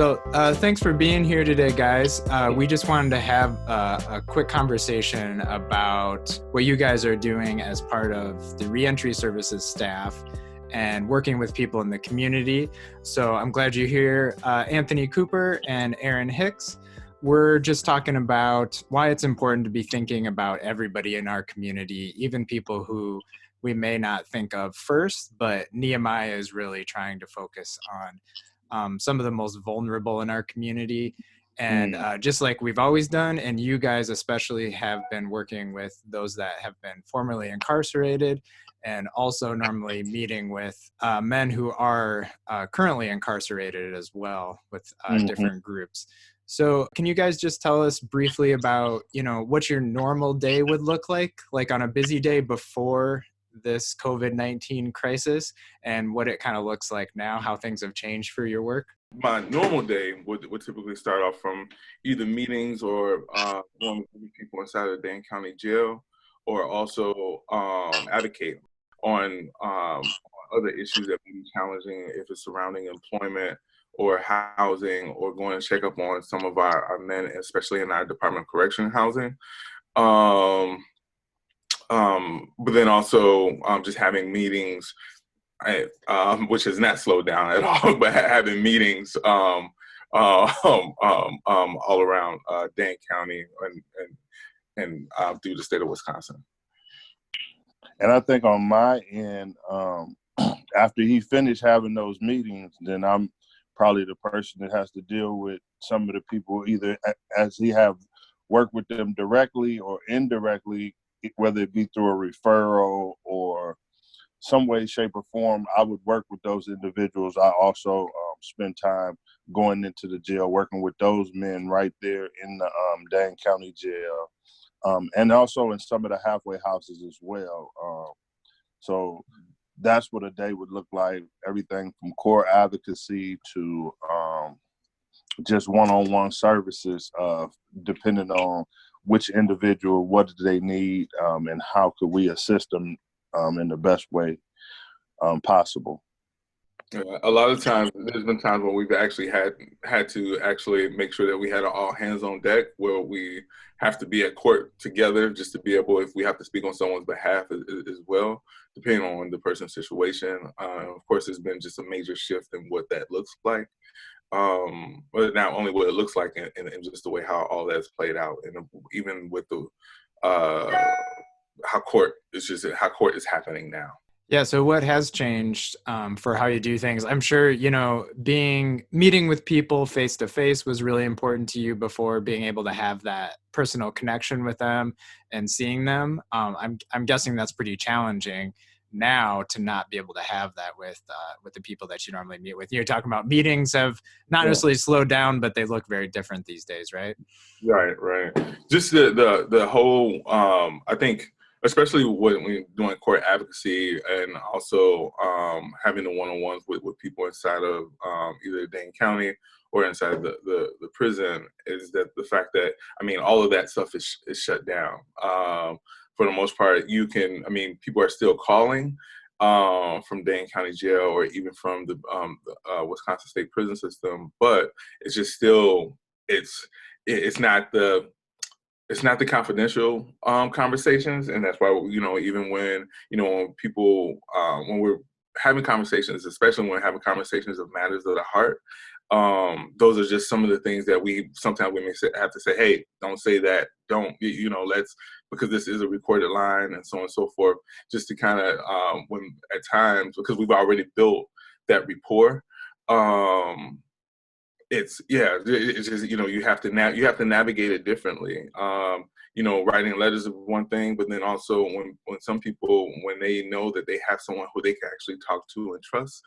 So thanks for being here today, guys. We just wanted to have a quick conversation about what you guys are doing as part of the Reentry Services staff and working with people in the community. So I'm glad you're here, Anthony Cooper and Aaron Hicks. We're just talking about why it's important to be thinking about everybody in our community, even people who we may not think of first, but Nehemiah is really trying to focus on some of the most vulnerable in our community. And just like we've always done, and you guys especially have been working with those that have been formerly incarcerated, and also normally meeting with men who are currently incarcerated as well with different groups. So can you guys just tell us briefly about, what your normal day would look like on a busy day before this COVID-19 crisis, and what it kind of looks like now, how things have changed for your work? My normal day would typically start off from either meetings or going with people inside of the Dane County Jail, or also advocate on other issues that may be challenging, if it's surrounding employment or housing, or going to check up on some of our men, especially in our Department of Correction housing. But then also just having meetings, which has not slowed down at all, but having meetings all around Dane County and through the state of Wisconsin. And I think on my end, after he finished having those meetings, then I'm probably the person that has to deal with some of the people, either as he have worked with them directly or indirectly, whether it be through a referral or some way, shape, or form. I would work with those individuals. I also spend time going into the jail, working with those men right there in the Dane County Jail, and also in some of the halfway houses as well. So that's what a day would look like, everything from core advocacy to just one-on-one services, depending on which individual, what do they need, and how could we assist them in the best way possible. A lot of times, there's been times when we've actually had to actually make sure that we had an all hands on deck, where we have to be at court together just to be able, if we have to speak on someone's behalf as well, depending on the person's situation. Of course, there's been just a major shift in what that looks like. But not only what it looks like, and just the way how all that's played out, and even with the how court is happening now. Yeah. So what has changed for how you do things? I'm sure, meeting with people face to face was really important to you before, being able to have that personal connection with them and seeing them. I'm guessing that's pretty challenging now to not be able to have that with the people that you normally meet with. You're talking about meetings have not necessarily slowed down, but they look very different these days, right? Right. Just the whole, I think, especially when we're doing court advocacy, and also having the one-on-ones with people inside of either Dane County or inside the prison, is that the fact that, all of that stuff is shut down. For the most part, people are still calling from Dane County Jail, or even from the Wisconsin State Prison System, but it's just still, it's not the confidential conversations. And that's why, even when people, when we're having conversations, especially when we're having conversations of matters of the heart, those are just some of the things that sometimes we may have to say, hey, don't say that, don't, let's, because this is a recorded line, and so on and so forth, just to kind of, when at times, because we've already built that rapport, it's just, you have to navigate it differently. Writing letters is one thing, but then also when some people, when they know that they have someone who they can actually talk to and trust,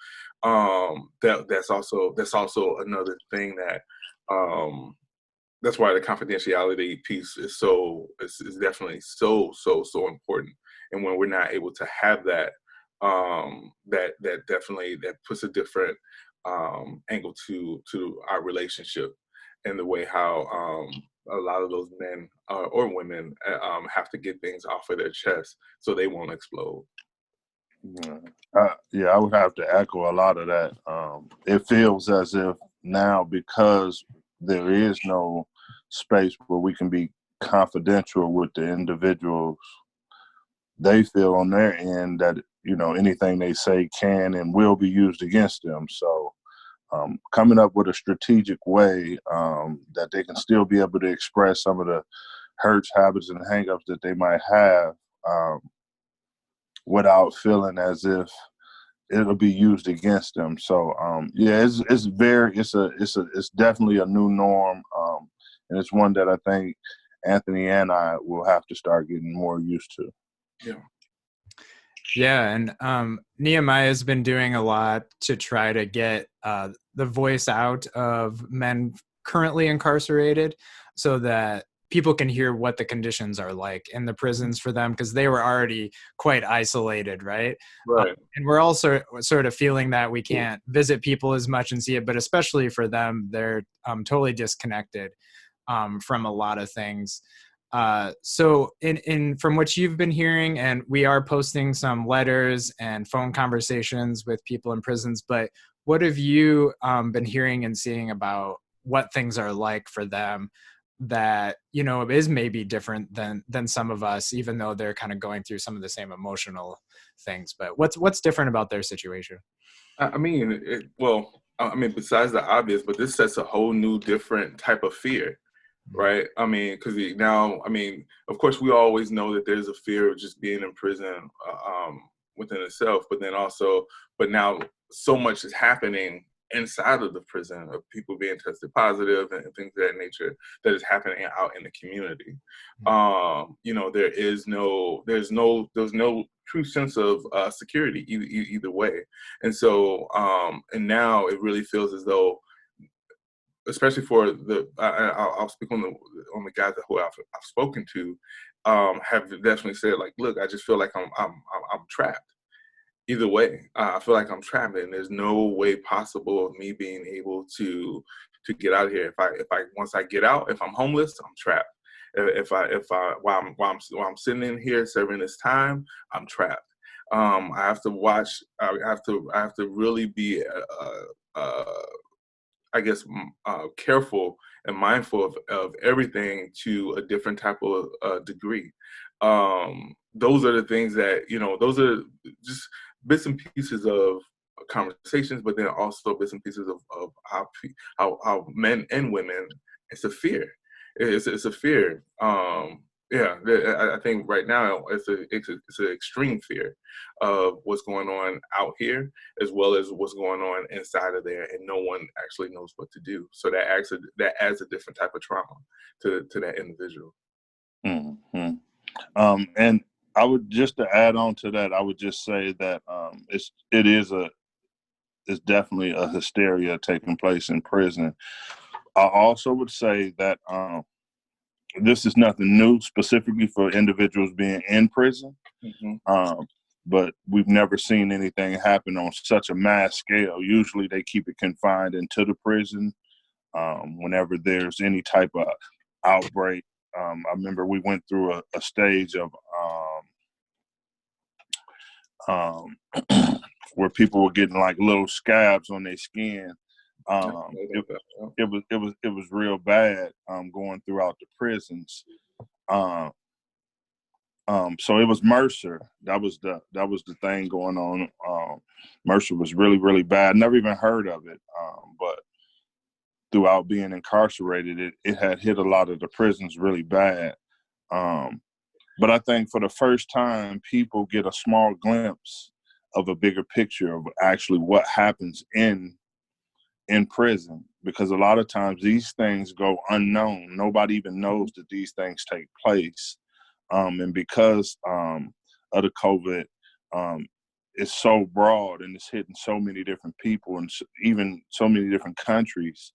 that's also another thing that, that's why the confidentiality piece is definitely so important. And when we're not able to have that, that definitely, that puts a different angle to our relationship, and the way how a lot of those men or women have to get things off of their chest so they won't explode. I would have to echo a lot of that. It feels as if now, because there is no space where we can be confidential with the individuals, they feel on their end that, you know, anything they say can and will be used against them. So coming up with a strategic way that they can still be able to express some of the hurts, habits, and hangups that they might have without feeling as if it'll be used against them. So yeah, it's definitely a new norm, and it's one that I think Anthony and I will have to start getting more used to. Yeah. Yeah, and Nehemiah has been doing a lot to try to get the voice out of men currently incarcerated, so that people can hear what the conditions are like in the prisons for them, because they were already quite isolated, right? Right. And we're also sort of feeling that we can't visit people as much and see it, but especially for them, they're totally disconnected from a lot of things. So in from what you've been hearing, and we are posting some letters and phone conversations with people in prisons, but what have you been hearing and seeing about what things are like for them that, you know, is maybe different than some of us, even though they're kind of going through some of the same emotional things? But what's different about their situation? I mean, besides the obvious, but this sets a whole new, different type of fear, right? I mean, because now, I mean, of course, we always know that there's a fear of just being in prison within itself, but then also, but now so much is happening inside of the prison of people being tested positive and things of that nature that is happening out in the community. You know, there's no true sense of security either way, and so and now it really feels as though, especially for I'll speak on the guys who I've spoken to, have definitely said, like, look, I just feel like I'm trapped. Either way, I feel like I'm trapped, and there's no way possible of me being able to get out of here. If I once I get out, if I'm homeless, I'm trapped. While I'm sitting in here serving this time, I'm trapped. I have to watch. I have to really be I guess, careful and mindful of everything to a different type of degree. Those are the things that, you know, those are just bits and pieces of conversations, but then also bits and pieces of how men and women, it's a fear. It's a fear. Yeah, I think right now it's an extreme fear of what's going on out here, as well as what's going on inside of there, and no one actually knows what to do. So that adds a different type of trauma to that individual. Mm-hmm. And I would, just to add on to that, I would just say that it's definitely a hysteria taking place in prison. I also would say that this is nothing new, specifically for individuals being in prison. Mm-hmm. But we've never seen anything happen on such a mass scale. Usually they keep it confined into the prison. Whenever there's any type of outbreak, I remember we went through a stage of where people were getting like little scabs on their skin. It was real bad going throughout the prisons. So it was Mercer. That was the thing going on. Mercer was really, really bad. Never even heard of it. But throughout being incarcerated, it had hit a lot of the prisons really bad. But I think for the first time, people get a small glimpse of a bigger picture of actually what happens in prison, because a lot of times these things go unknown. Nobody even knows that these things take place. And because of the COVID, it's so broad and it's hitting so many different people and even so many different countries.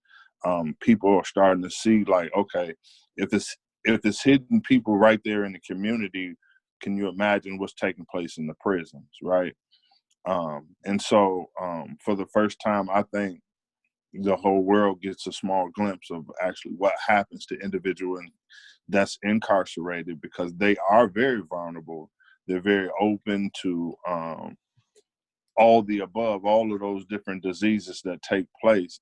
People are starting to see, like, okay, if it's hitting people right there in the community, can you imagine what's taking place in the prisons, right? And so for the first time, I think the whole world gets a small glimpse of actually what happens to individuals that's incarcerated, because they are very vulnerable. They're very open to all the above, all of those different diseases that take place.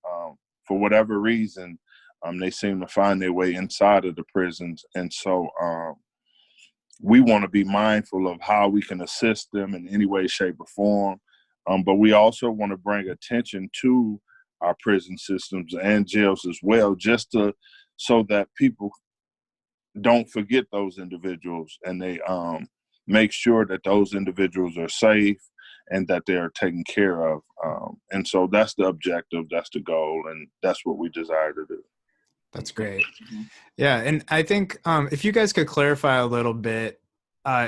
for whatever reason, they seem to find their way inside of the prisons. And so we want to be mindful of how we can assist them in any way, shape, or form. But we also want to bring attention to our prison systems and jails as well, just so that people don't forget those individuals, and they make sure that those individuals are safe and that they are taken care of. And so that's the objective, that's the goal, and that's what we desire to do. That's great. Yeah. And I think if you guys could clarify a little bit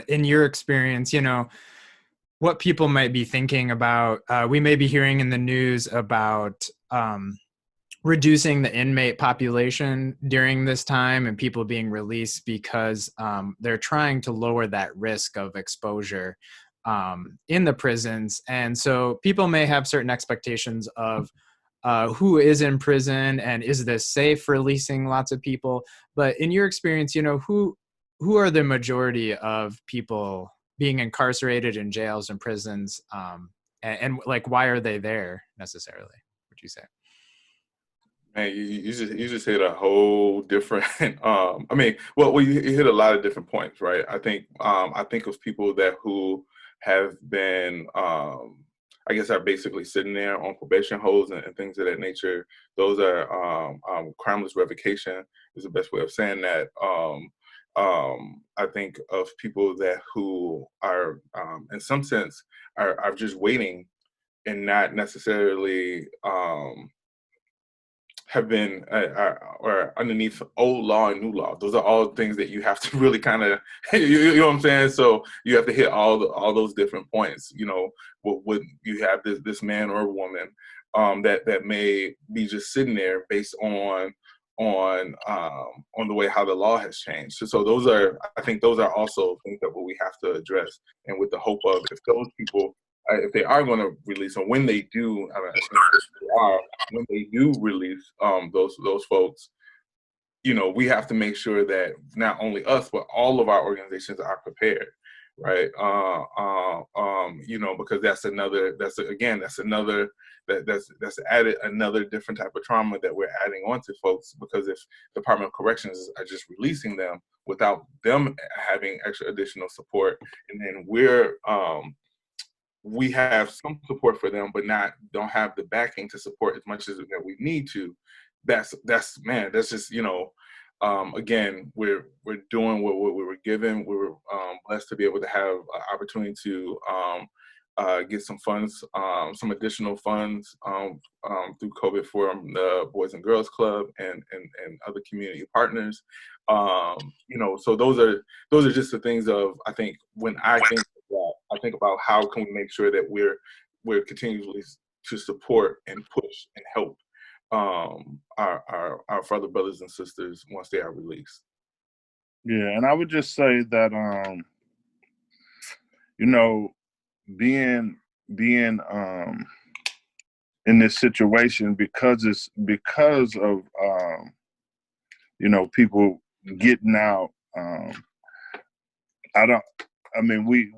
in your experience, what people might be thinking about. We may be hearing in the news about reducing the inmate population during this time and people being released because they're trying to lower that risk of exposure in the prisons. And so people may have certain expectations of who is in prison and is this safe for releasing lots of people. But in your experience, who are the majority of people being incarcerated in jails and prisons, and like, why are they there necessarily, would you say? Man, you just hit a whole different. Well, you hit a lot of different points, right? I think of people who have been, I guess, are basically sitting there on probation holds and things of that nature. Those are crimeless revocation is the best way of saying that. I think of people who are, in some sense, are just waiting and not necessarily have been or underneath old law and new law. Those are all things that you have to really kind of, you know what I'm saying? So you have to hit all those different points. Would you have this man or woman that may be just sitting there based on the way how the law has changed. So I think those are also things that we have to address, and with the hope of, if those people, if they are going to release, or when they do, when they do release those folks, we have to make sure that not only us but all of our organizations are prepared, right? Because that's added another different type of trauma that we're adding on to folks. Because if Department of Corrections are just releasing them without them having extra additional support, and then we have some support for them, but don't have the backing to support as much as that we need to. That's just, again, we're doing what we were given. We were blessed to be able to have an opportunity to get some funds, some additional funds through COVID from the Boys and Girls Club and other community partners. So those are just the things of, I think, when I think of that, I think about how can we make sure that we're continually to support and push and help our fellow brothers and sisters once they are released. Yeah, and I would just say that being in this situation, because of people getting out,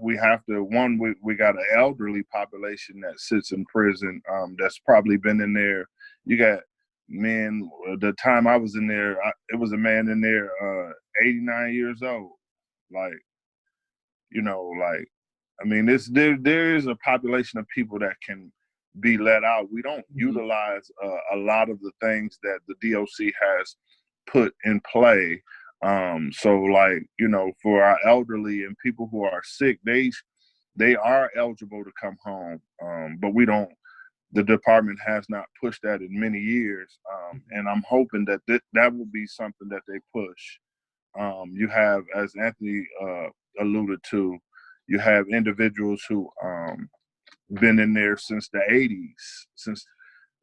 we have to, we got an elderly population that sits in prison, that's probably been in there. You got men, the time I was in there, it was a man in there 89 years old. There is a population of people that can be let out. We don't utilize a lot of the things that the DOC has put in play. For our elderly and people who are sick, they are eligible to come home. But the department has not pushed that in many years. And I'm hoping that that will be something that they push. You have, as Anthony alluded to, you have individuals who been in there since the 80s, since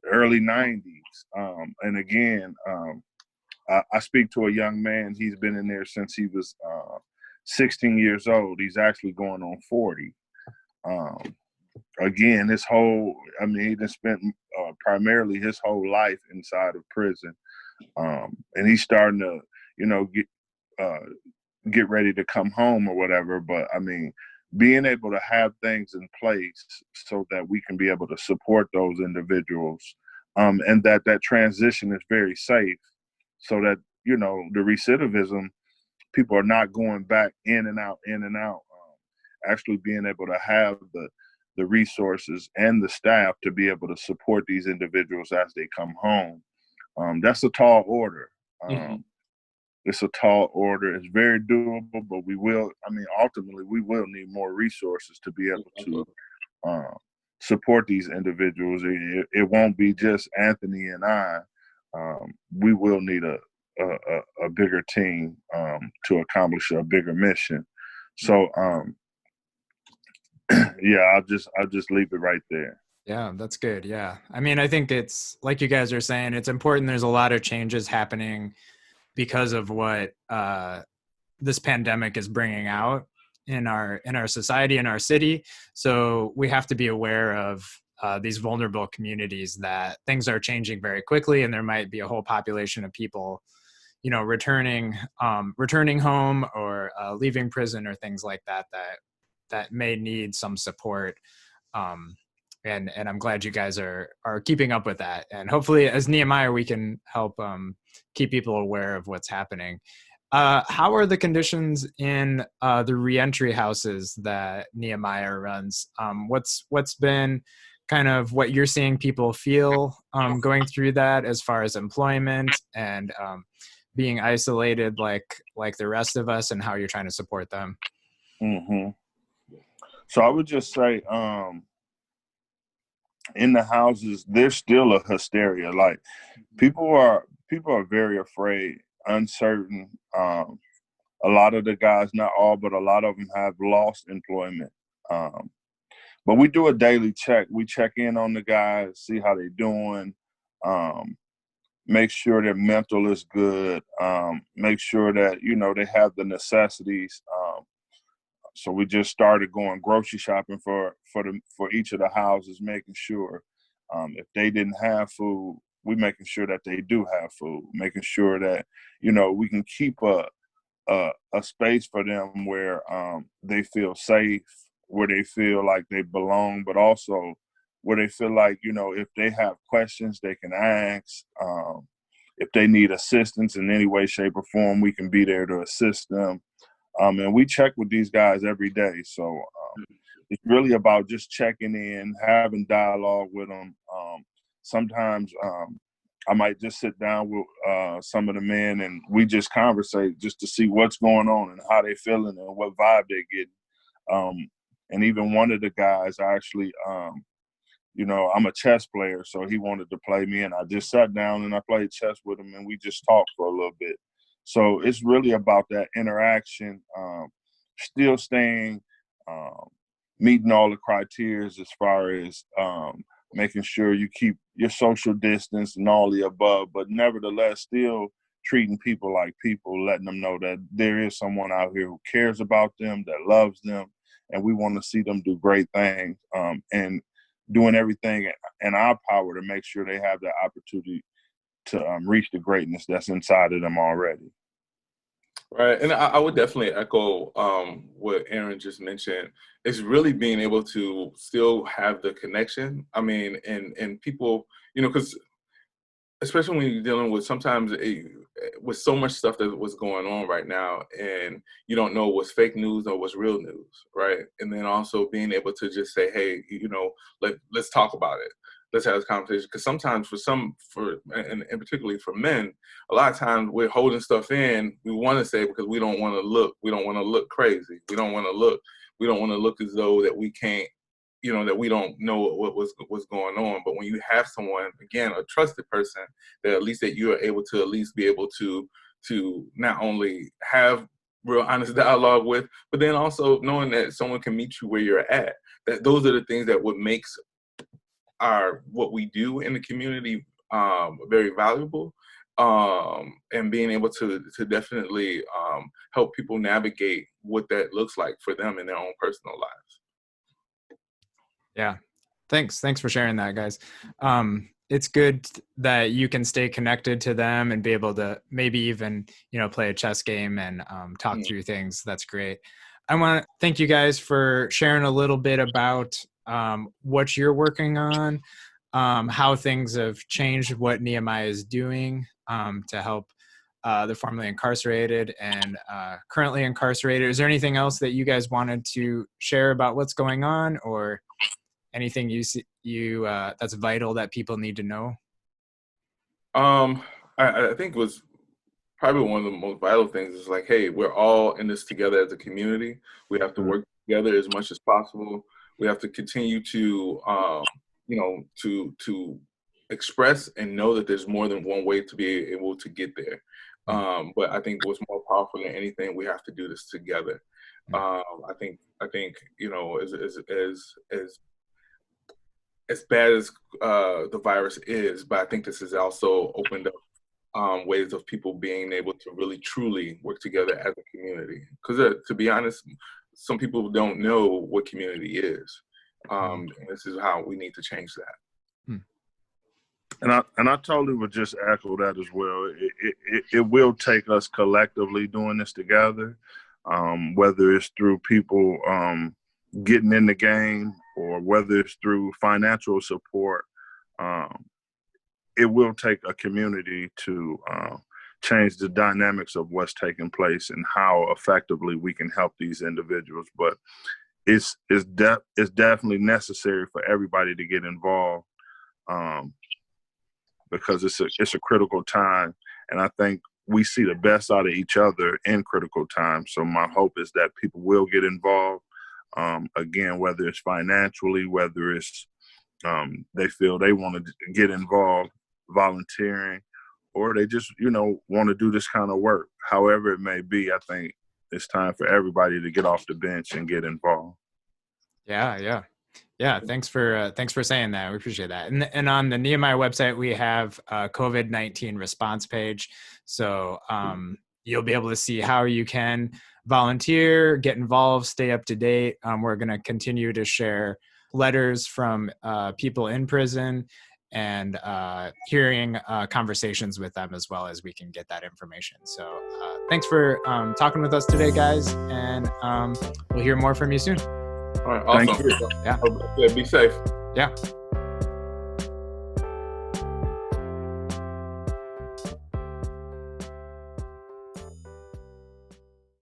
the early 90s. And again, I speak to a young man. He's been in there since he was 16 years old. He's actually going on 40. Again, he just spent primarily his whole life inside of prison. And he's starting to, get ready to come home or whatever. But being able to have things in place so that we can be able to support those individuals and that transition is very safe, so that the recidivism, people are not going back in and out, in and out. Actually being able to have the resources and the staff to be able to support these individuals as they come home. That's a tall order. It's a tall order. It's very doable, but ultimately we will need more resources to be able to support these individuals. It won't be just Anthony and I. We will need a bigger team to accomplish a bigger mission. So, yeah, I'll just leave it right there. Yeah, that's good. Yeah. I mean, I think it's like you guys are saying, it's important. There's a lot of changes happening because of what this pandemic is bringing out in our society, in our city. So we have to be aware of these vulnerable communities, that things are changing very quickly, and there might be a whole population of people, returning home or leaving prison or things like that may need some support. And I'm glad you guys are keeping up with that. And hopefully as Nehemiah, we can help keep people aware of what's happening. How are the conditions in the reentry houses that Nehemiah runs? What's been kind of what you're seeing people feel going through that, as far as employment and being isolated like the rest of us, and how you're trying to support them? Mm-hmm. So I would just say, in the houses, there's still a hysteria. Like people are very afraid, uncertain. A lot of the guys, not all, but a lot of them have lost employment. But we do a daily check. We check in on the guys, see how they're doing, make sure their mental is good, make sure that, they have the necessities. So we just started going grocery shopping for each of the houses, making sure if they didn't have food, we making sure that they do have food, making sure that, we can keep a space for them where they feel safe, where they feel like they belong, but also where they feel like, if they have questions, they can ask. If they need assistance in any way, shape, or form, we can be there to assist them. And we check with these guys every day. So it's really about just checking in, having dialogue with them. Sometimes I might just sit down with some of the men and we just conversate just to see what's going on and how they feeling and what vibe they get. And even one of the guys actually, I'm a chess player, so he wanted to play me, and I just sat down and I played chess with him, and we just talked for a little bit. So it's really about that interaction, still staying, meeting all the criteria as far as making sure you keep your social distance and all the above, but nevertheless still treating people like people, letting them know that there is someone out here who cares about them, that loves them, and we want to see them do great things, and doing everything in our power to make sure they have the opportunity to reach the greatness that's inside of them already. Right. And I would definitely echo what Aaron just mentioned. It's really being able to still have the connection. I mean, and people, because especially when you're dealing with sometimes with so much stuff that was going on right now, and you don't know what's fake news or what's real news, right? And then also being able to just say, hey, let's talk about it. Let's have this conversation. Because sometimes and particularly for men, a lot of times we're holding stuff in. We want to say because we don't want to look crazy. We don't want to look as though that we can't, that we don't know what's going on. But when you have someone, again, a trusted person, that at least that you are able to at least be able to not only have real honest dialogue with, but then also knowing that someone can meet you where you're at. That those are the things that what makes what we do in the community very valuable, and being able to definitely help people navigate what that looks like for them in their own personal lives. Yeah. Thanks for sharing that, guys. It's good that you can stay connected to them and be able to maybe even, play a chess game and talk through things. That's great. I want to thank you guys for sharing a little bit about what you're working on. how things have changed, what Nehemiah is doing to help the formerly incarcerated and currently incarcerated. Is there anything else that you guys wanted to share about what's going on, or anything you see that's vital that people need to know? I think it was probably one of the most vital things is like, hey, we're all in this together as a community. We have to work together as much as possible. We have to continue to, to express and know that there's more than one way to be able to get there. But I think what's more powerful than anything, we have to do this together. I think as bad as the virus is, but I think this has also opened up ways of people being able to really truly work together as a community. Because to be honest, some people don't know what community is. And this is how we need to change that. And I totally would just echo that as well. It will take us collectively doing this together, whether it's through people getting in the game or whether it's through financial support. It will take a community to change the dynamics of what's taking place and how effectively we can help these individuals. But it's definitely necessary for everybody to get involved because it's a critical time, and I think we see the best out of each other in critical times. So my hope is that people will get involved. Again, whether it's financially, whether it's they feel they want to get involved volunteering, or they just, want to do this kind of work. However it may be, I think it's time for everybody to get off the bench and get involved. Yeah. Thanks for saying that. We appreciate that. And on the Nehemiah website, we have a COVID-19 response page. So you'll be able to see how you can volunteer, get involved, stay up to date. We're going to continue to share letters from people in prison and hearing conversations with them as well as we can get that information. So thanks for talking with us today, guys. And we'll hear more from you soon. All right, awesome. Thank you. Yeah. Be safe. Yeah.